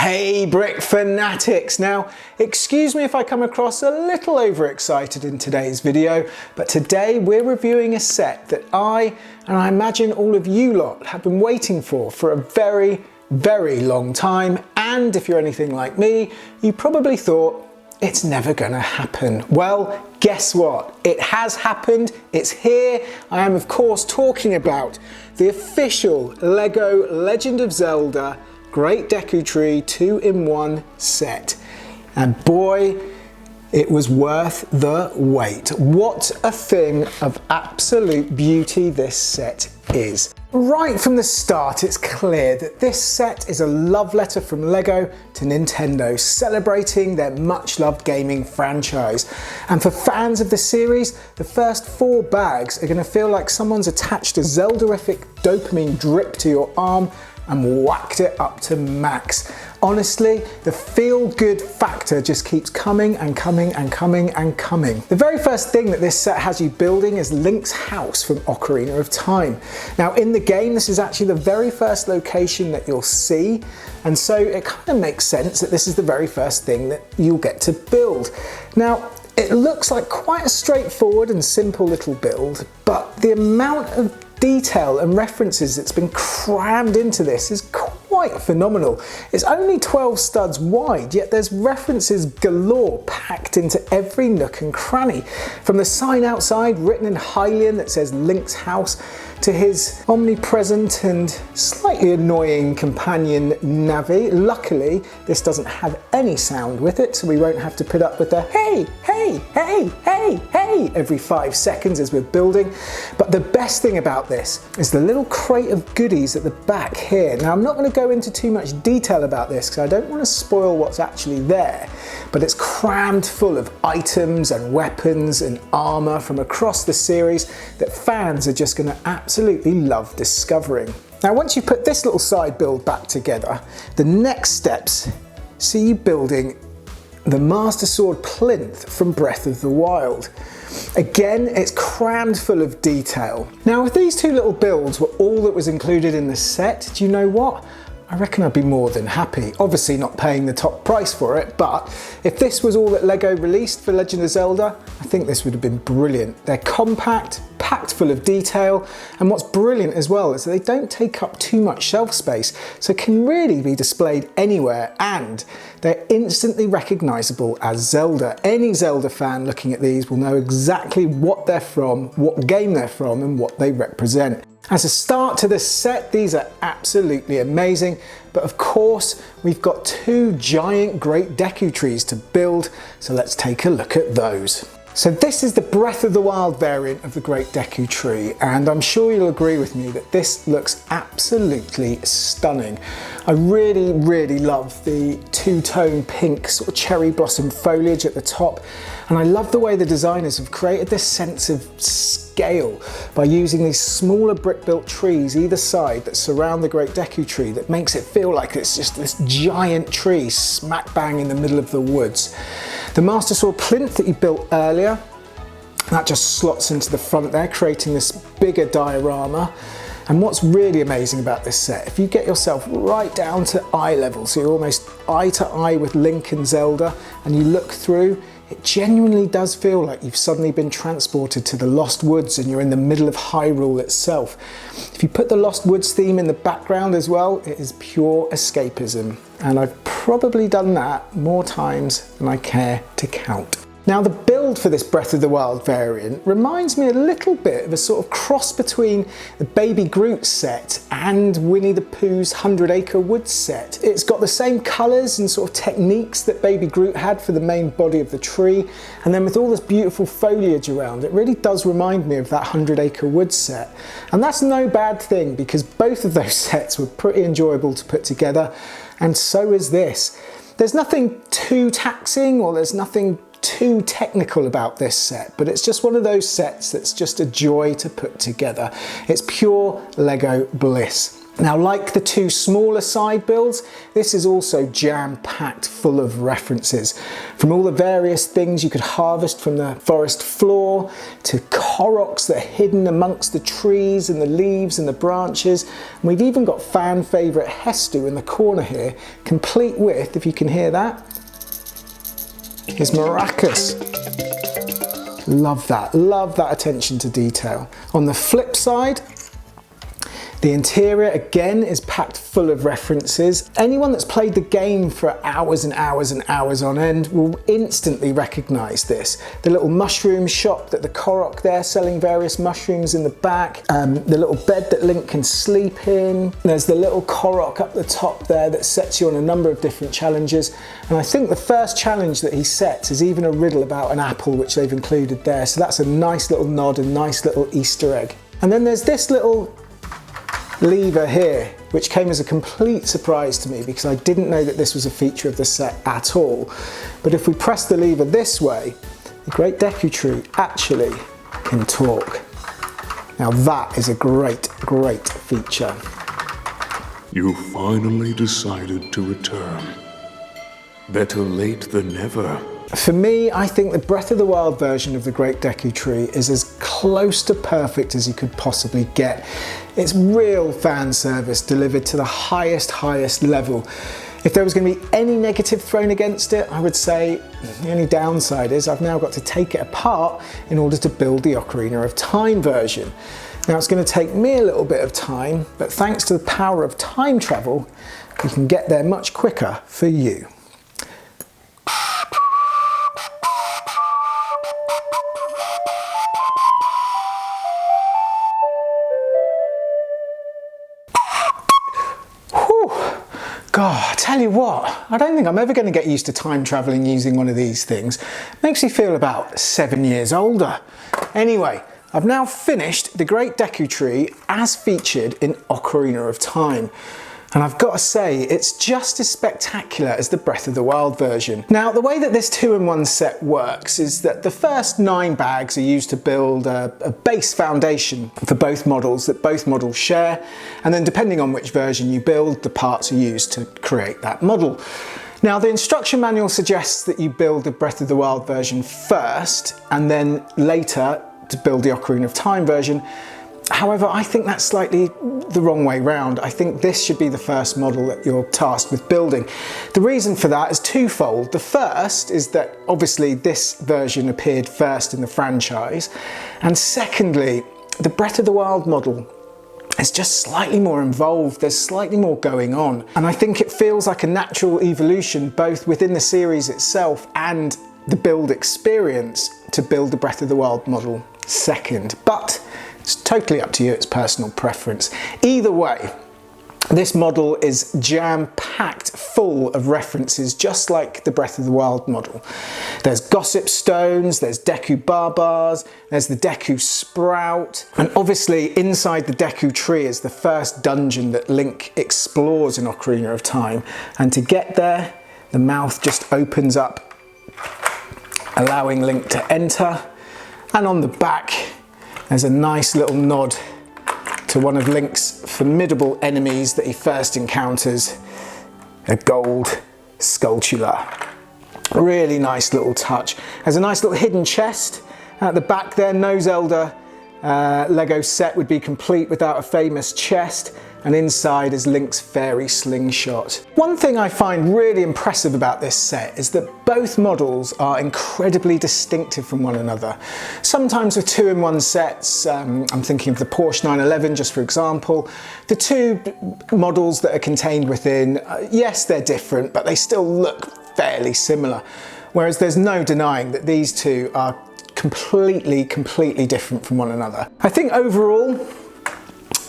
Hey Brick Fanatics! Now, excuse me if I come across a little overexcited in today's video, but today we're reviewing a set that I imagine all of you lot have been waiting for a very, very long time, and if you're anything like me, you probably thought it's never gonna happen. Well, guess what? It has happened, it's here. I am of course talking about the official LEGO Legend of Zelda Great Deku Tree 2-in-1 set. And boy, it was worth the wait. What a thing of absolute beauty this set is. Right from the start, it's clear that this set is a love letter from LEGO to Nintendo, celebrating their much-loved gaming franchise. And for fans of the series, the first 4 bags are going to feel like someone's attached a Zelda-ific dopamine drip to your arm and whacked it up to max. Honestly, the feel-good factor just keeps coming and coming and coming and coming. The very first thing that this set has you building is Link's house from Ocarina of Time. Now in the game, this is actually the very first location that you'll see, and so it kind of makes sense that this is the very first thing that you'll get to build. Now, it looks like quite a straightforward and simple little build, but the amount of detail and references that's been crammed into this is quite phenomenal. It's only 12 studs wide, yet there's references galore packed into every nook and cranny. From the sign outside written in Hylian that says Link's house, to his omnipresent and slightly annoying companion Navi. Luckily, this doesn't have any sound with it, so we won't have to put up with the hey, hey, hey, hey, hey every 5 seconds as we're building. But the best thing about this is the little crate of goodies at the back here. Now, I'm not going to go into too much detail about this because I don't want to spoil what's actually there, but it's crammed full of items and weapons and armor from across the series that fans are just going to absolutely love discovering. Now, once you put this little side build back together, the next steps see you building the Master Sword plinth from Breath of the Wild. Again, it's crammed full of detail. Now, if these 2 little builds were all that was included in the set, do you know what? I reckon I'd be more than happy. Obviously not paying the top price for it, but if this was all that LEGO released for Legend of Zelda, I think this would have been brilliant. They're compact, packed full of detail, and what's brilliant as well is that they don't take up too much shelf space, so can really be displayed anywhere, and they're instantly recognizable as Zelda. Any Zelda fan looking at these will know exactly what they're from, what game they're from, and what they represent. As a start to this set, these are absolutely amazing, but of course we've got 2 giant Great Deku Trees to build, so let's take a look at those. So this is the Breath of the Wild variant of the Great Deku Tree, and I'm sure you'll agree with me that this looks absolutely stunning. I really, really love the 2-tone pink sort of cherry blossom foliage at the top, and I love the way the designers have created this sense of scale by using these smaller brick-built trees either side that surround the Great Deku Tree that makes it feel like it's just this giant tree smack bang in the middle of the woods. The Master Sword plinth that you built earlier, that just slots into the front there, creating this bigger diorama. And what's really amazing about this set, if you get yourself right down to eye level, so you're almost eye to eye with Link and Zelda, and you look through, it genuinely does feel like you've suddenly been transported to the Lost Woods and you're in the middle of Hyrule itself. If you put the Lost Woods theme in the background as well, it is pure escapism. And I've probably done that more times than I care to count. Now, the build for this Breath of the Wild variant reminds me a little bit of a sort of cross between the Baby Groot set and Winnie the Pooh's 100 Acre Woods set. It's got the same colours and sort of techniques that Baby Groot had for the main body of the tree, and then with all this beautiful foliage around, it really does remind me of that 100 Acre Woods set. And that's no bad thing, because both of those sets were pretty enjoyable to put together, and so is this. There's nothing too taxing, or there's nothing too technical about this set, but it's just one of those sets that's just a joy to put together. It's pure LEGO bliss. Now, like the two smaller side builds, this is also jam-packed full of references. From all the various things you could harvest from the forest floor, to Koroks that are hidden amongst the trees and the leaves and the branches. And we've even got fan favourite Hestu in the corner here, complete with, if you can hear that, his maracas. Love that attention to detail. On the flip side, the interior again is packed full of references. Anyone that's played the game for hours and hours and hours on end will instantly recognise this. The little mushroom shop that the Korok there selling various mushrooms in the back, the little bed that Link can sleep in. There's the little Korok up the top there that sets you on a number of different challenges. And I think the first challenge that he sets is even a riddle about an apple, which they've included there. So that's a nice little nod, a nice little Easter egg. And then there's this little lever here, which came as a complete surprise to me because I didn't know that this was a feature of the set at all. But if we press the lever this way, the Great Deku Tree actually can talk. Now that is a great feature. You finally decided to return. Better late than never. For me, I think the Breath of the Wild version of the Great Deku Tree is as close to perfect as you could possibly get. It's real fan service delivered to the highest level. If there was going to be any negative thrown against it, I would say the only downside is I've now got to take it apart in order to build the Ocarina of Time version. Now it's going to take me a little bit of time, but thanks to the power of time travel, we can get there much quicker for you. God, I tell you what, I don't think I'm ever going to get used to time travelling using one of these things. Makes me feel about 7 years older. Anyway, I've now finished the Great Deku Tree as featured in Ocarina of Time. And I've got to say, it's just as spectacular as the Breath of the Wild version. Now, the way that this 2-in-1 set works is that the first 9 bags are used to build a base foundation for both models that both models share. And then depending on which version you build, the parts are used to create that model. Now, the instruction manual suggests that you build the Breath of the Wild version first, and then later to build the Ocarina of Time version. However, I think that's slightly the wrong way round. I think this should be the first model that you're tasked with building. The reason for that is twofold. The first is that obviously this version appeared first in the franchise. And secondly, the Breath of the Wild model is just slightly more involved. There's slightly more going on. And I think it feels like a natural evolution both within the series itself and the build experience to build the Breath of the Wild model second. But it's totally up to you, it's personal preference. Either way, this model is jam-packed full of references, just like the Breath of the Wild model. There's Gossip Stones, there's Deku Barbars, there's the Deku Sprout, and obviously inside the Deku Tree is the first dungeon that Link explores in Ocarina of Time. And to get there, the mouth just opens up, allowing Link to enter. And on the back, there's a nice little nod to one of Link's formidable enemies that he first encounters, a gold Skulltula. Really nice little touch. There's a nice little hidden chest at the back there. No Zelda LEGO set would be complete without a famous chest. And inside is Link's fairy slingshot. One thing I find really impressive about this set is that both models are incredibly distinctive from one another. Sometimes with 2-in-1 sets, I'm thinking of the Porsche 911 just for example, the two models that are contained within, yes, they're different, but they still look fairly similar. Whereas there's no denying that these two are completely different from one another. I think overall,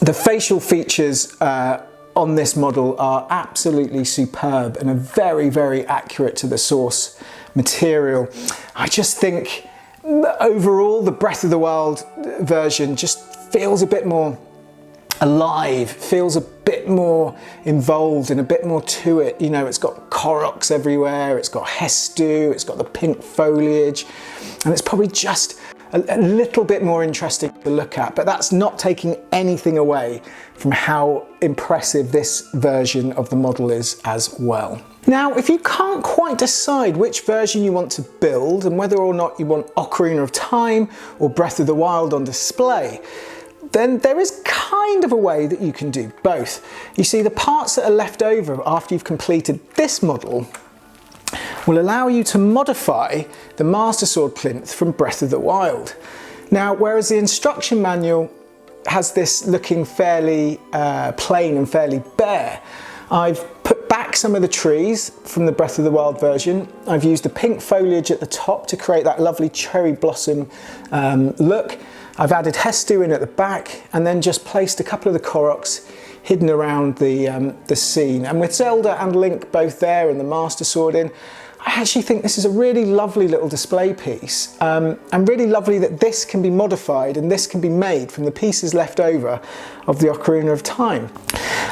the facial features on this model are absolutely superb and are very accurate to the source material. I just think overall the Breath of the Wild version just feels a bit more alive, feels a bit more involved and a bit more to it. You know, it's got Koroks everywhere, it's got Hestu, it's got the pink foliage, and it's probably just a little bit more interesting to look at, but that's not taking anything away from how impressive this version of the model is as well. Now, if you can't quite decide which version you want to build and whether or not you want Ocarina of Time or Breath of the Wild on display, then there is kind of a way that you can do both. You see, the parts that are left over after you've completed this model will allow you to modify the Master Sword plinth from Breath of the Wild. Now, whereas the instruction manual has this looking fairly plain and fairly bare, I've put back some of the trees from the Breath of the Wild version. I've used the pink foliage at the top to create that lovely cherry blossom look. I've added Hestu in at the back and then just placed a couple of the Koroks hidden around the scene. And with Zelda and Link both there and the Master Sword in, I actually think this is a really lovely little display piece, and really lovely that this can be modified and this can be made from the pieces left over of the Ocarina of Time.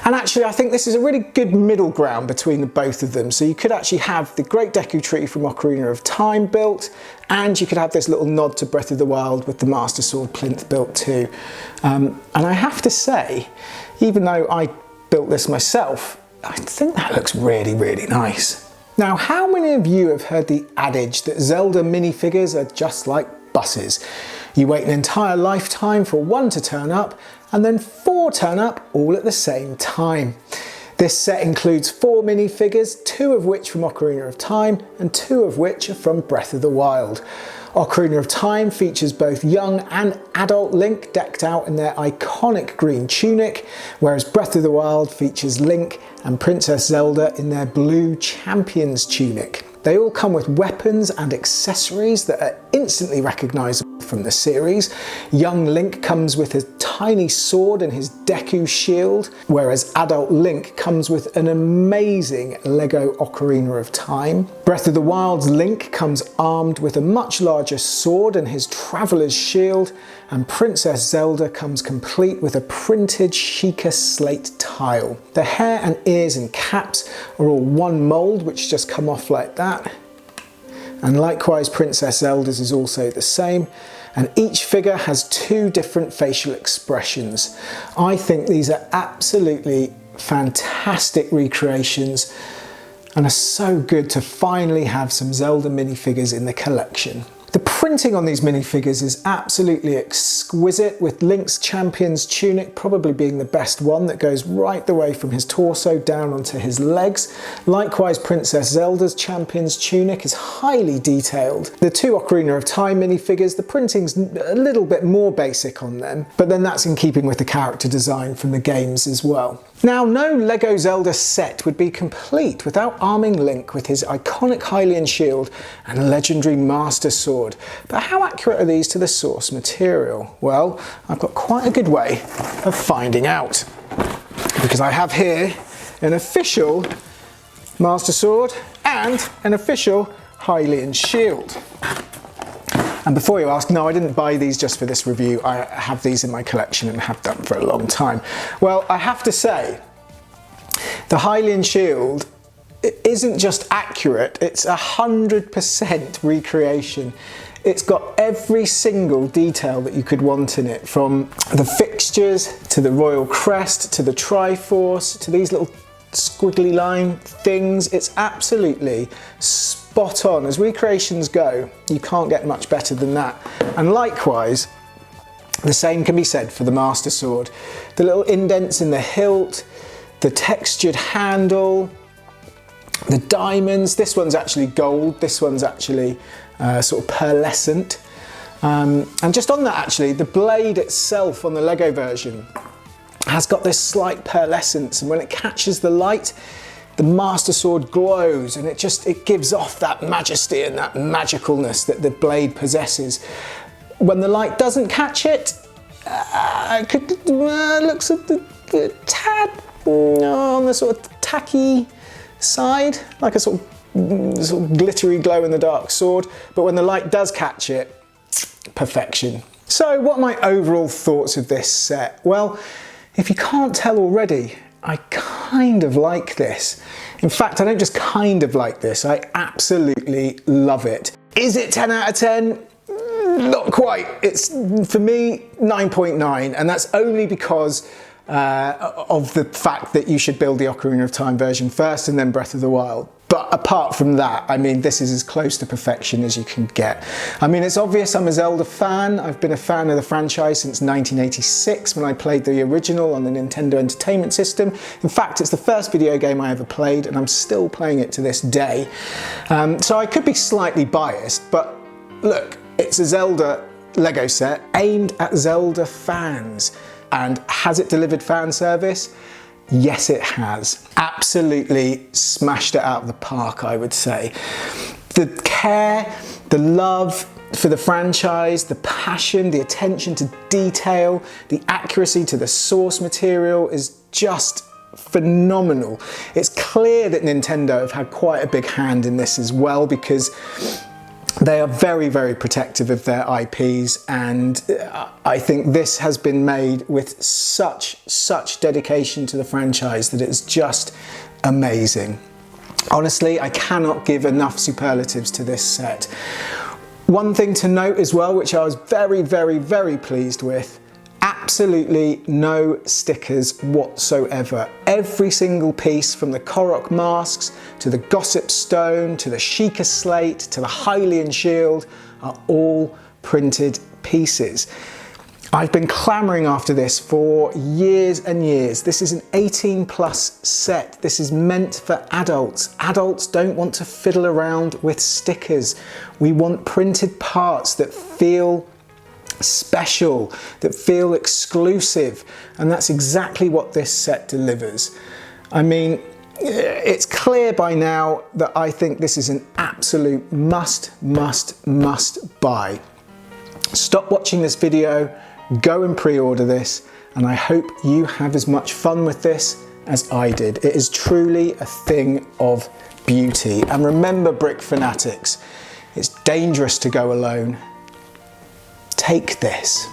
And actually I think this is a really good middle ground between the both of them. So you could actually have the Great Deku Tree from Ocarina of Time built, and you could have this little nod to Breath of the Wild with the Master Sword plinth built too. And I have to say, even though I built this myself, I think that looks really, really nice. Now, how many of you have heard the adage that Zelda minifigures are just like buses? You wait an entire lifetime for one to turn up, and then 4 turn up all at the same time. This set includes 4 minifigures, 2 of which from Ocarina of Time, and 2 of which are from Breath of the Wild. Ocarina of Time features both young and adult Link decked out in their iconic green tunic, whereas Breath of the Wild features Link and Princess Zelda in their blue champion's tunic. They all come with weapons and accessories that are instantly recognisable from the series. Young Link comes with a tiny sword and his Deku shield, whereas adult Link comes with an amazing LEGO Ocarina of Time. Breath of the Wild's Link comes armed with a much larger sword and his traveller's shield, and Princess Zelda comes complete with a printed Sheikah slate tile. The hair and ears and caps are all one mould, which just come off like that. And likewise, Princess Zelda's is also the same. And each figure has 2 different facial expressions. I think these are absolutely fantastic recreations and are so good to finally have some Zelda minifigures in the collection. The printing on these minifigures is absolutely exquisite, with Link's champion's tunic probably being the best one, that goes right the way from his torso down onto his legs. Likewise, Princess Zelda's champion's tunic is highly detailed. The 2 Ocarina of Time minifigures, the printing's a little bit more basic on them, but then that's in keeping with the character design from the games as well. Now, no LEGO Zelda set would be complete without arming Link with his iconic Hylian shield and legendary Master Sword. But how accurate are these to the source material? Well, I've got quite a good way of finding out, because I have here an official Master Sword and an official Hylian shield. And before you ask, no, I didn't buy these just for this review. I have these in my collection and have done for a long time. Well, I have to say, the Hylian shield isn't just accurate, it's 100% recreation. It's got every single detail that you could want in it, from the fixtures to the royal crest to the Triforce to these little squiggly line things. It's absolutely spot on. As recreations go, you can't get much better than that. And likewise, the same can be said for the Master Sword. The little indents in the hilt, the textured handle, the diamonds. This one's actually gold, this one's actually sort of pearlescent. And just on that, actually, the blade itself on the LEGO version has got this slight pearlescence, and when it catches the light, the Master Sword glows, and it gives off that majesty and that magicalness that the blade possesses. When the light doesn't catch it, it looks a tad on the sort of tacky side, like a sort of glittery glow in the dark sword, but when the light does catch it, perfection. So what are my overall thoughts of this set? Well, if you can't tell already, I kind of like this. In fact, I don't just kind of like this, I absolutely love it. Is it 10 out of 10? not quite. It's, for me, 9.9, and that's only because of the fact that you should build the Ocarina of Time version first and then Breath of the Wild. But apart from that, I mean, this is as close to perfection as you can get. I mean, it's obvious I'm a Zelda fan. I've been a fan of the franchise since 1986 when I played the original on the Nintendo Entertainment System. In fact, it's the first video game I ever played, and I'm still playing it to this day. So I could be slightly biased, but look, it's a Zelda LEGO set aimed at Zelda fans. And has it delivered fan service? Yes, it has. Absolutely smashed it out of the park, I would say. The care, the love for the franchise, the passion, the attention to detail, the accuracy to the source material is just phenomenal. It's clear that Nintendo have had quite a big hand in this as well, because they are very, very protective of their IPs, and I think this has been made with such dedication to the franchise that it's just amazing. Honestly, I cannot give enough superlatives to this set. One thing to note as well, which I was very, very, very pleased with, absolutely no stickers whatsoever. Every single piece, from the Korok masks to the Gossip Stone to the Sheikah Slate to the Hylian Shield, are all printed pieces. I've been clamouring after this for years and years. This is an 18+ set. This is meant for adults. Adults don't want to fiddle around with stickers. We want printed parts that feel special, that feel exclusive, and that's exactly what this set delivers. I mean, it's clear by now that I think this is an absolute must buy. Stop watching this video, go and pre-order this, and I hope you have as much fun with this as I did. It is truly a thing of beauty. And remember, Brick Fanatics, it's dangerous to go alone. Take this.